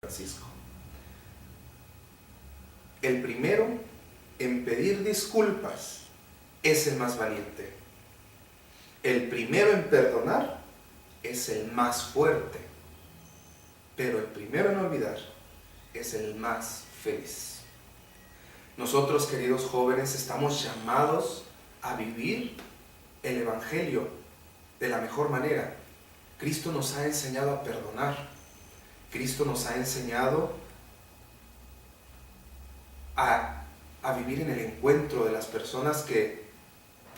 Francisco. El primero en pedir disculpas es el más valiente. El primero en perdonar es el más fuerte. Pero el primero en olvidar es el más feliz. Nosotros, queridos jóvenes, estamos llamados a vivir el Evangelio de la mejor manera. Cristo nos ha enseñado a perdonar. Cristo nos ha enseñado a vivir en el encuentro de las personas que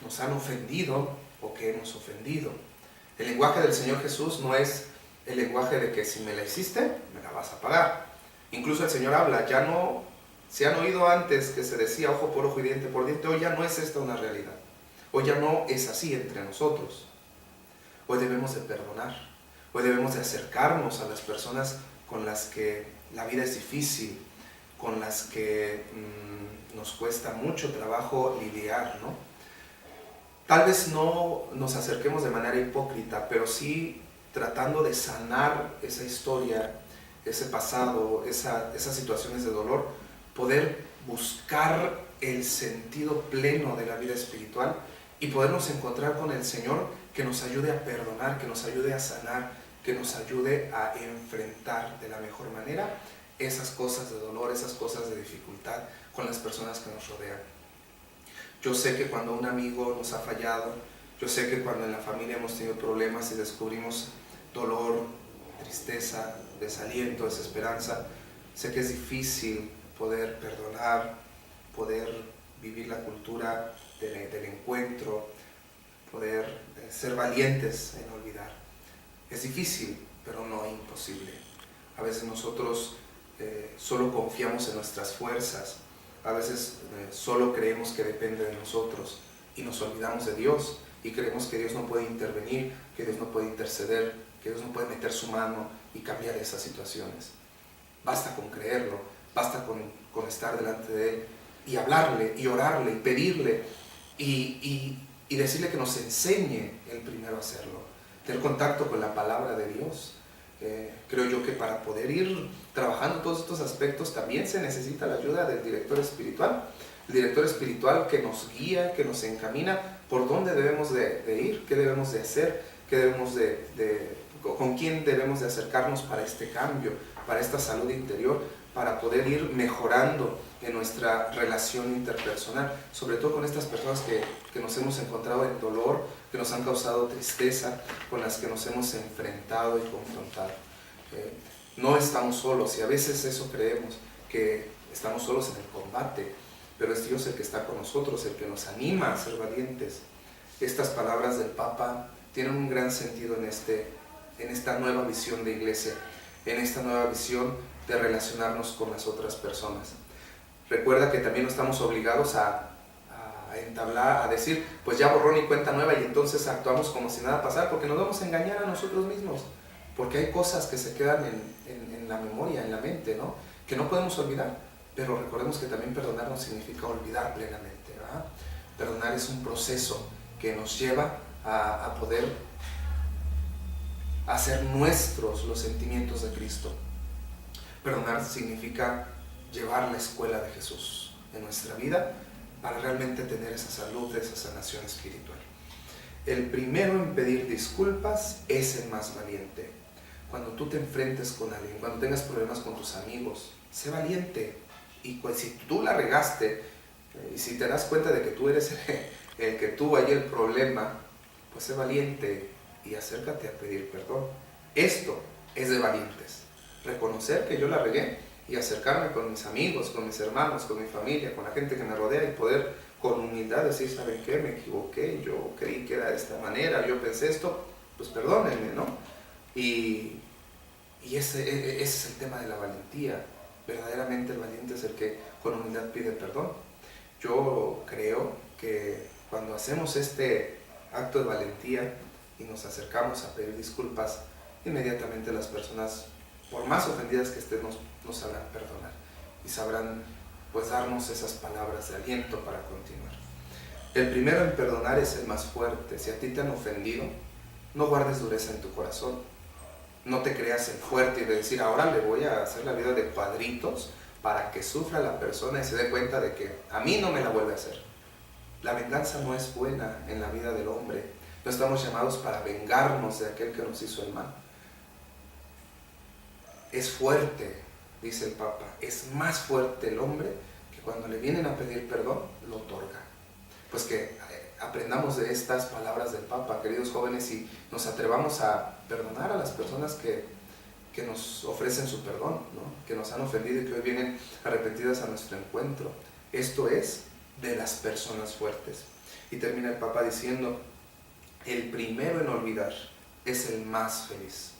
nos han ofendido o que hemos ofendido. El lenguaje del Señor Jesús no es el lenguaje de que si me la hiciste, me la vas a pagar. Incluso el Señor habla, ya no, se han oído antes que se decía ojo por ojo y diente por diente, hoy ya no es esta una realidad. Hoy ya no es así entre nosotros. Hoy debemos de perdonar. Hoy debemos de acercarnos a las personas con las que la vida es difícil, con las que nos cuesta mucho trabajo lidiar, ¿no? Tal vez no nos acerquemos de manera hipócrita, pero sí tratando de sanar esa historia, ese pasado, esas situaciones de dolor, poder buscar el sentido pleno de la vida espiritual y podernos encontrar con el Señor que nos ayude a perdonar, que nos ayude a sanar, que nos ayude a enfrentar de la mejor manera esas cosas de dolor, esas cosas de dificultad con las personas que nos rodean. Yo sé que cuando un amigo nos ha fallado, yo sé que cuando en la familia hemos tenido problemas y descubrimos dolor, tristeza, desaliento, desesperanza, sé que es difícil poder perdonar, poder vivir la cultura del encuentro, poder ser valientes en olvidar. Es difícil, pero no imposible. A veces nosotros solo confiamos en nuestras fuerzas, a veces solo creemos que depende de nosotros y nos olvidamos de Dios y creemos que Dios no puede intervenir, que Dios no puede interceder, que Dios no puede meter su mano y cambiar esas situaciones. Basta con creerlo, basta con estar delante de Él y hablarle y orarle y pedirle y decirle que nos enseñe el primero a hacerlo, tener contacto con la palabra de Dios. Creo yo que para poder ir trabajando todos estos aspectos también se necesita la ayuda del director espiritual. El director espiritual que nos guía, que nos encamina por dónde debemos de ir, qué debemos de hacer, con quién debemos de acercarnos para este cambio, para esta salud interior, para poder ir mejorando en nuestra relación interpersonal, sobre todo con estas personas que nos hemos encontrado en dolor, que nos han causado tristeza, con las que nos hemos enfrentado y confrontado. No estamos solos y a veces eso creemos, que estamos solos en el combate, pero es Dios el que está con nosotros, el que nos anima a ser valientes. Estas palabras del Papa tienen un gran sentido en esta nueva visión de iglesia, en esta nueva visión de relacionarnos con las otras personas. Recuerda que también no estamos obligados a entablar, a decir, pues ya borrón y cuenta nueva y entonces actuamos como si nada pasara, porque nos vamos a engañar a nosotros mismos, porque hay cosas que se quedan en la memoria, en la mente, ¿no? Que no podemos olvidar, pero recordemos que también perdonar no significa olvidar plenamente, ¿verdad? Perdonar es un proceso que nos lleva a poder hacer nuestros los sentimientos de Cristo. Perdonar significa llevar la escuela de Jesús en nuestra vida para realmente tener esa salud, esa sanación espiritual. El primero en pedir disculpas es el más valiente. Cuando tú te enfrentes con alguien, cuando tengas problemas con tus amigos, sé valiente. Y si tú la regaste, y si te das cuenta de que tú eres el que tuvo ahí el problema, pues sé valiente y acércate a pedir perdón. Esto es de valientes. Reconocer que yo la regué y acercarme con mis amigos, con mis hermanos, con mi familia, con la gente que me rodea y poder con humildad decir, ¿saben qué? Me equivoqué, yo creí que era de esta manera, yo pensé esto, pues perdónenme, ¿no? Y ese es el tema de la valentía. Verdaderamente el valiente es el que con humildad pide perdón. Yo creo que cuando hacemos este acto de valentía y nos acercamos a pedir disculpas, inmediatamente las personas, por más ofendidas que estén, nos sabrán perdonar y sabrán pues darnos esas palabras de aliento para continuar. El primero en perdonar es el más fuerte. Si a ti te han ofendido, no guardes dureza en tu corazón. No te creas el fuerte y de decir, ahora le voy a hacer la vida de cuadritos para que sufra la persona y se dé cuenta de que a mí no me la vuelve a hacer. La venganza no es buena en la vida del hombre. No estamos llamados para vengarnos de aquel que nos hizo el mal. Es fuerte, dice el Papa, es más fuerte el hombre que cuando le vienen a pedir perdón, lo otorga. Pues que aprendamos de estas palabras del Papa, queridos jóvenes, y nos atrevamos a perdonar a las personas que nos ofrecen su perdón, ¿no? Que nos han ofendido y que hoy vienen arrepentidas a nuestro encuentro. Esto es de las personas fuertes. Y termina el Papa diciendo, el primero en olvidar es el más feliz.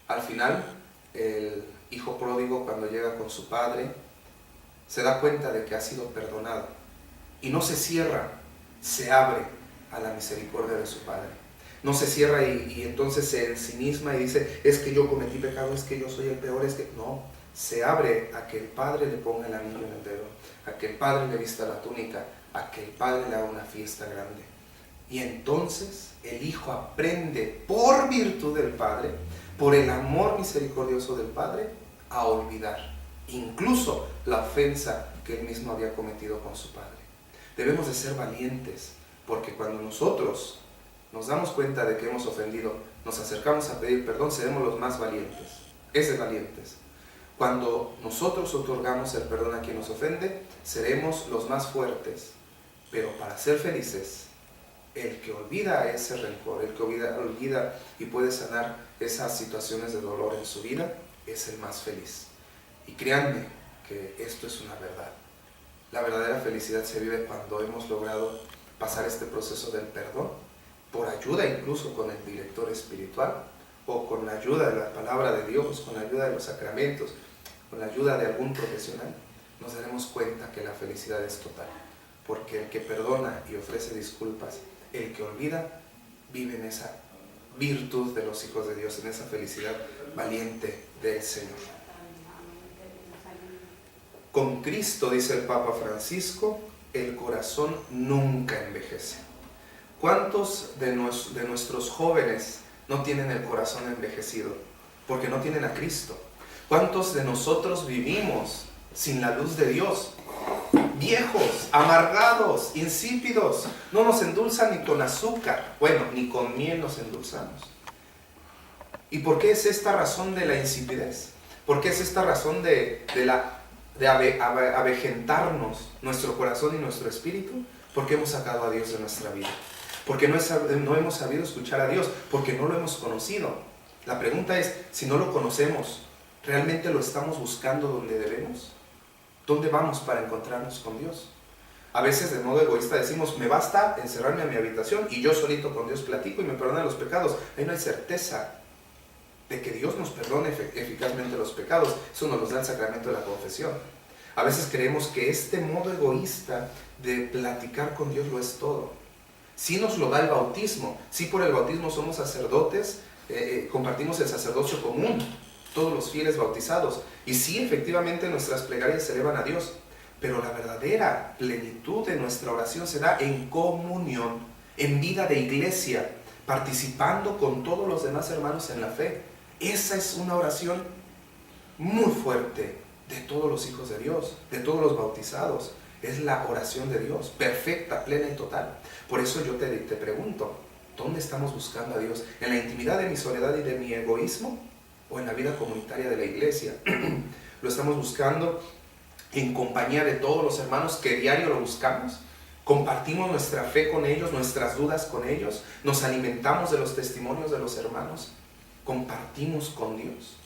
Al final, el hijo pródigo, cuando llega con su padre, se da cuenta de que ha sido perdonado y no se cierra, se abre a la misericordia de su padre. No se cierra y entonces se ensimisma y dice, es que yo cometí pecado, es que yo soy el peor, es que... No, se abre a que el padre le ponga el anillo en el dedo, a que el padre le vista la túnica, a que el padre le haga una fiesta grande. Y entonces el hijo aprende, por virtud del padre, por el amor misericordioso del padre, a olvidar incluso la ofensa que él mismo había cometido con su padre. Debemos de ser valientes, porque cuando nosotros nos damos cuenta de que hemos ofendido, nos acercamos a pedir perdón, seremos los más valientes. Ese valientes. Cuando nosotros otorgamos el perdón a quien nos ofende, seremos los más fuertes. Pero para ser felices, el que olvida ese rencor, el que olvida y puede sanar esas situaciones de dolor en su vida, es el más feliz. Y créanme que esto es una verdad. La verdadera felicidad se vive cuando hemos logrado pasar este proceso del perdón, por ayuda incluso con el director espiritual, o con la ayuda de la palabra de Dios, con la ayuda de los sacramentos, con la ayuda de algún profesional, nos daremos cuenta que la felicidad es total. Porque el que perdona y ofrece disculpas, el que olvida, vive en esa virtud de los hijos de Dios, en esa felicidad valiente del Señor. Con Cristo, dice el Papa Francisco, el corazón nunca envejece. ¿Cuántos de nuestros jóvenes no tienen el corazón envejecido? Porque no tienen a Cristo. ¿Cuántos de nosotros vivimos sin la luz de Dios? Viejos, amargados, insípidos, no nos endulzan ni con azúcar, bueno, ni con miel nos endulzamos. ¿Y por qué es esta razón de la insipidez? ¿Por qué es esta razón de avejentarnos nuestro corazón y nuestro espíritu? Porque hemos sacado a Dios de nuestra vida, porque no hemos sabido escuchar a Dios, porque no lo hemos conocido. La pregunta es, si no lo conocemos, ¿realmente lo estamos buscando donde debemos? ¿Dónde vamos para encontrarnos con Dios? A veces de modo egoísta decimos, me basta encerrarme a mi habitación y yo solito con Dios platico y me perdona los pecados. Ahí no hay certeza de que Dios nos perdone eficazmente los pecados. Eso nos lo da el sacramento de la confesión. A veces creemos que este modo egoísta de platicar con Dios lo es todo. Sí nos lo da el bautismo, sí por el bautismo somos sacerdotes, compartimos el sacerdocio común, todos los fieles bautizados, y sí, efectivamente nuestras plegarias se elevan a Dios, pero la verdadera plenitud de nuestra oración se da en comunión, en vida de iglesia, participando con todos los demás hermanos en la fe. Esa es una oración muy fuerte de todos los hijos de Dios, de todos los bautizados. Es la oración de Dios, perfecta, plena y total. Por eso yo te pregunto, ¿dónde estamos buscando a Dios? ¿En la intimidad de mi soledad y de mi egoísmo? ¿O en la vida comunitaria de la iglesia? ¿Lo estamos buscando en compañía de todos los hermanos que diario lo buscamos? ¿Compartimos nuestra fe con ellos, nuestras dudas con ellos? ¿Nos alimentamos de los testimonios de los hermanos? ¿Compartimos con Dios?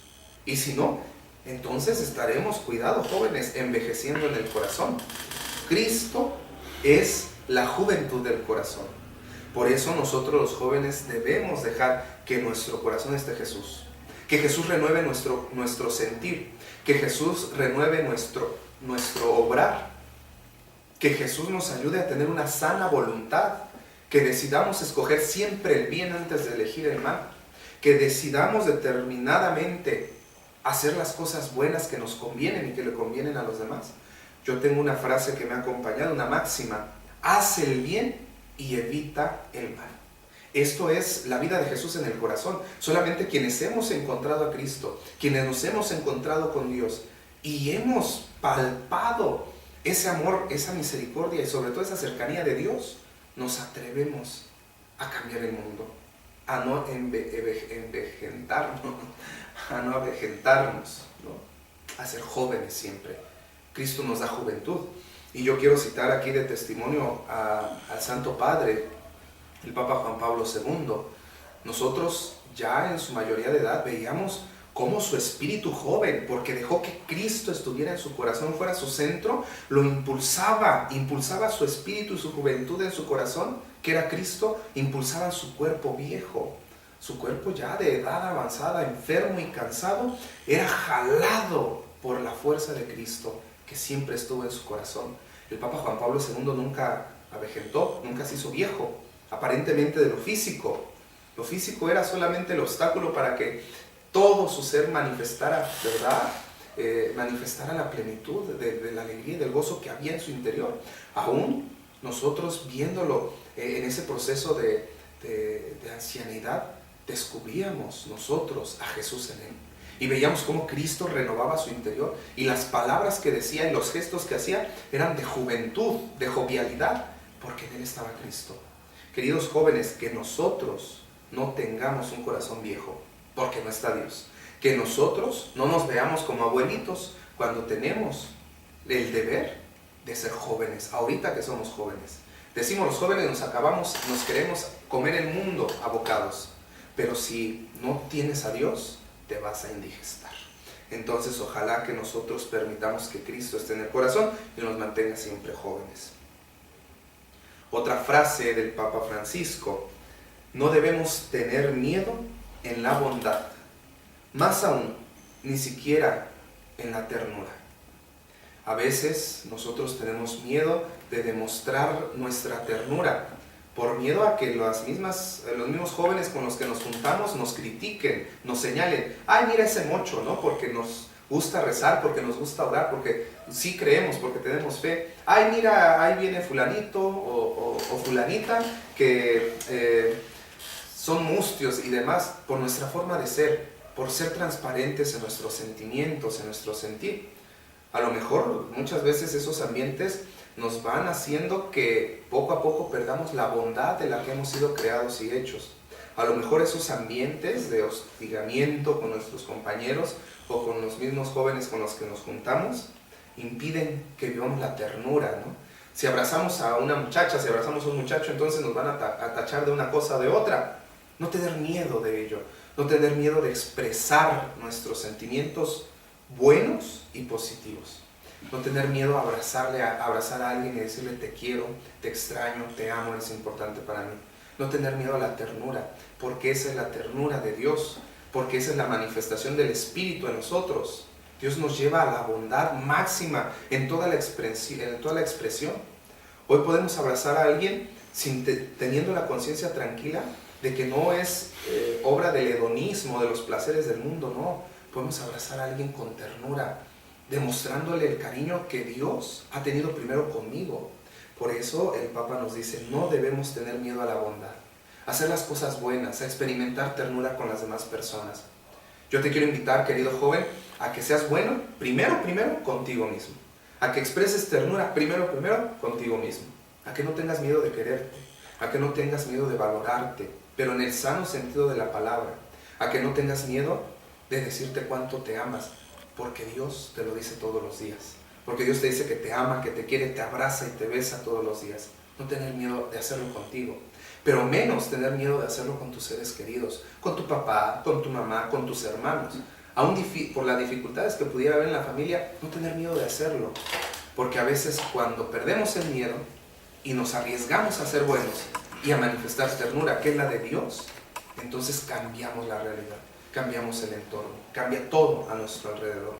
Y si no, entonces estaremos, cuidado jóvenes, envejeciendo en el corazón. Cristo es la juventud del corazón. Por eso nosotros los jóvenes debemos dejar que nuestro corazón esté Jesús. Que Jesús renueve nuestro sentir, que Jesús renueve nuestro obrar, que Jesús nos ayude a tener una sana voluntad, que decidamos escoger siempre el bien antes de elegir el mal, que decidamos determinadamente hacer las cosas buenas que nos convienen y que le convienen a los demás. Yo tengo una frase que me ha acompañado, una máxima: haz el bien y evita el mal. Esto es la vida de Jesús en el corazón. Solamente quienes hemos encontrado a Cristo, quienes nos hemos encontrado con Dios y hemos palpado ese amor, esa misericordia y sobre todo esa cercanía de Dios, nos atrevemos a cambiar el mundo, a no envejentarnos, ¿no? A ser jóvenes siempre. Cristo nos da juventud. Y yo quiero citar aquí de testimonio al Santo Padre, el Papa Juan Pablo II. Nosotros ya en su mayoría de edad veíamos cómo su espíritu joven, porque dejó que Cristo estuviera en su corazón, fuera su centro, lo impulsaba su espíritu y su juventud en su corazón, que era Cristo, impulsaban su cuerpo viejo, su cuerpo ya de edad avanzada, enfermo y cansado, era jalado por la fuerza de Cristo, que siempre estuvo en su corazón. El Papa Juan Pablo II nunca avejentó, nunca se hizo viejo, aparentemente de lo físico. Lo físico era solamente el obstáculo para que todo su ser manifestara, ¿verdad? Manifestara la plenitud de la alegría y del gozo que había en su interior. Aún nosotros viéndolo en ese proceso de ancianidad, descubríamos nosotros a Jesús en él. Y veíamos cómo Cristo renovaba su interior y las palabras que decía y los gestos que hacía eran de juventud, de jovialidad, porque en él estaba Cristo. Queridos jóvenes, que nosotros no tengamos un corazón viejo, porque no está Dios. Que nosotros no nos veamos como abuelitos cuando tenemos el deber de ser jóvenes, ahorita que somos jóvenes. Decimos los jóvenes nos queremos comer el mundo a bocados, pero si no tienes a Dios, te vas a indigestar. Entonces ojalá que nosotros permitamos que Cristo esté en el corazón y nos mantenga siempre jóvenes. Otra frase del Papa Francisco: no debemos tener miedo en la bondad, más aún, ni siquiera en la ternura. A veces nosotros tenemos miedo de demostrar nuestra ternura, por miedo a que los mismos jóvenes con los que nos juntamos nos critiquen, nos señalen: ay, mira ese mocho, ¿no? Porque nos gusta rezar, porque nos gusta orar, porque sí creemos, porque tenemos fe. Ay, mira, ahí viene fulanito o fulanita que son mustios y demás, por nuestra forma de ser, por ser transparentes en nuestros sentimientos, en nuestro sentir. A lo mejor muchas veces esos ambientes nos van haciendo que poco a poco perdamos la bondad de la que hemos sido creados y hechos. A lo mejor esos ambientes de hostigamiento con nuestros compañeros o con los mismos jóvenes con los que nos juntamos impiden que vivamos la ternura, ¿no? Si abrazamos a una muchacha, si abrazamos a un muchacho, entonces nos van a tachar de una cosa o de otra. No tener miedo de ello, no tener miedo de expresar nuestros sentimientos buenos y positivos. No tener miedo a abrazar a alguien y decirle: te quiero, te extraño, te amo, eres importante para mí. No tener miedo a la ternura, porque esa es la ternura de Dios, porque esa es la manifestación del Espíritu en nosotros. Dios nos lleva a la bondad máxima en toda la expresión. Hoy podemos abrazar a alguien teniendo la conciencia tranquila de que no es obra del hedonismo, de los placeres del mundo, no. Podemos abrazar a alguien con ternura, demostrándole el cariño que Dios ha tenido primero conmigo. Por eso el Papa nos dice: no debemos tener miedo a la bondad, a hacer las cosas buenas, a experimentar ternura con las demás personas. Yo te quiero invitar, querido joven, a que seas bueno primero contigo mismo, a que expreses ternura primero contigo mismo, a que no tengas miedo de quererte, a que no tengas miedo de valorarte, pero en el sano sentido de la palabra, a que no tengas miedo de decirte cuánto te amas, porque Dios te lo dice todos los días, porque Dios te dice que te ama, que te quiere, te abraza y te besa todos los días. No tener miedo de hacerlo contigo, pero menos tener miedo de hacerlo con tus seres queridos, con tu papá, con tu mamá, con tus hermanos. Aún por las dificultades que pudiera haber en la familia, no tener miedo de hacerlo, porque a veces cuando perdemos el miedo y nos arriesgamos a ser buenos y a manifestar ternura, que es la de Dios, entonces cambiamos la realidad, cambiamos el entorno, cambia todo a nuestro alrededor.